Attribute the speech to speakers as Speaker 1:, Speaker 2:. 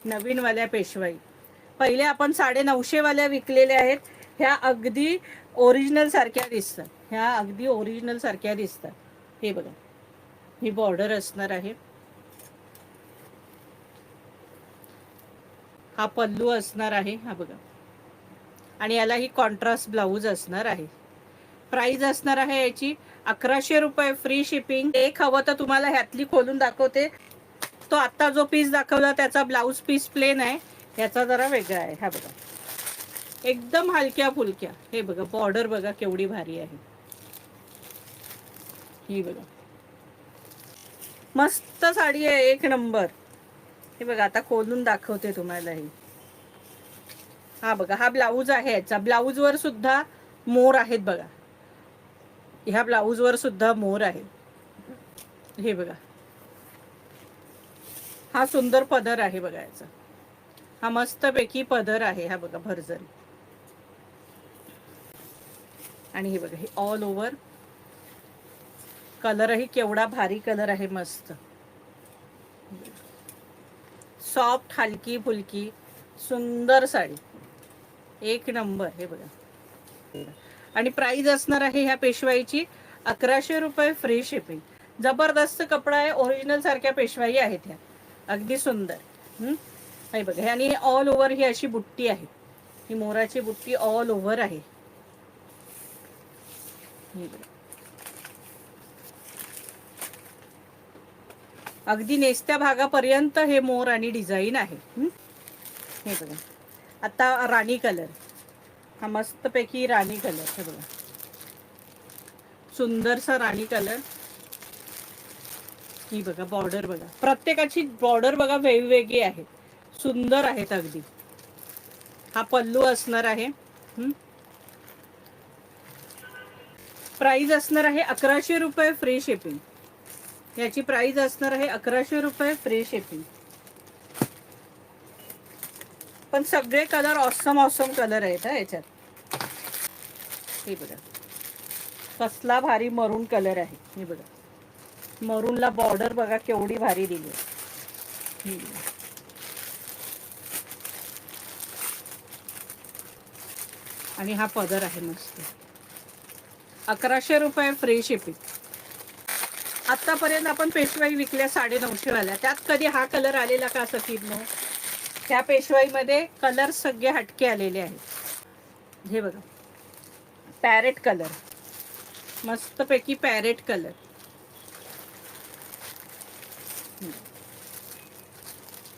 Speaker 1: नवीनवाल्या पेशवाई. पहिले आपण 950 वाल्या विकलेल्या आहेत. ह्या अगदी ओरिजिनल सारख्या दिसतात. ह्या अगदी ओरिजिनल सारख्या दिसतात. हे बघा, ही बॉर्डर असणार आहे. हा पल्लू असणार आहे. हा बघा, आणि याला ही कॉन्ट्रास्ट ब्लाऊज असणार आहे. प्राइस असणार आहे याची 1100 रुपये, फ्री शिपिंग. एक हवं तर तुम्हाला ह्यातली खोलून दाखवते. तो आता जो पीस दाखवला त्याचा ब्लाऊज पीस प्लेन आहे, याचा जरा वेगळा आहे. हा बघा, एकदम हलक्या फुलक्या. हे बघा, बॉर्डर बघा केवढी भारी आहे. ही बघा, मस्त साडी आहे, एक नंबर. हे बघा, आता खोलून दाखवते तुम्हाला ही. हा बघा, हा ब्लाऊज आहे याचा. ब्लाऊज वर सुद्धा मोर आहेत बघा. ह्या ब्लाऊज वर सुद्धा मोर आहे. हे बघा, हा सुंदर पदर आहे बघा याचा. हा मस्तपैकी पदर आहे. हा बघा, भरजरी. आणि हे बघा, हे ऑल ओव्हर. कलरही केवढा भारी कलर आहे, मस्त सॉफ्ट, हलकी फुलकी सुंदर साडी, एक नंबर. हे बघा, आणि प्राइस असणार आहे ह्या पेशवाईची 1100 रुपये, फ्री शिपिंग. जबरदस्त कपडा आहे, ओरिजिनल सारख्या पेशवाई आहेत ह्या, अगदी सुंदर. हे बघा, आणि ऑल ओव्हर ही अशी बुट्टी आहे. ही मोराची बुट्टी ऑल ओव्हर आहे. अगदी नेसत्या भागापर्यंत हे मोर आणि डिझाईन आहे. हे बघा, आता राणी कलर. हा मस्तपैकी राणी कलर. हे बघा, सुंदरसा राणी कलर. ही बघा, बॉर्डर बघा, प्रत्येकाची बॉर्डर बघा वेगवेगळी आहे, सुंदर आहेत अगदी. हा पल्लू असणार आहे. प्राइस असणार आहे 1100 रुपये, फ्री शिपिंग. याची प्राइस असणार आहे 1100 रुपये, फ्री शिपिंग. पण सगळे कलर ऑसम ऑसम कलर आहेत हा याच्यात. हे बघा, कसला भारी मरून कलर आहे. हे बघा, मरूनला बॉर्डर बघा केवढी भारी दिली. आणि हा पदर आहे मस्त. 1100 रुपये, फ्री शिपिंग. आतापर्यंत आपण पेशवाई विकल्या 950 वाल्या, त्यात कधी हा कलर आलेला का सकीब? त्या पेशवाईमध्ये कलर सगळे हटके आलेले आहेत. हे बघा, पॅरेट कलर, मस्तपैकी पॅरेट कलर.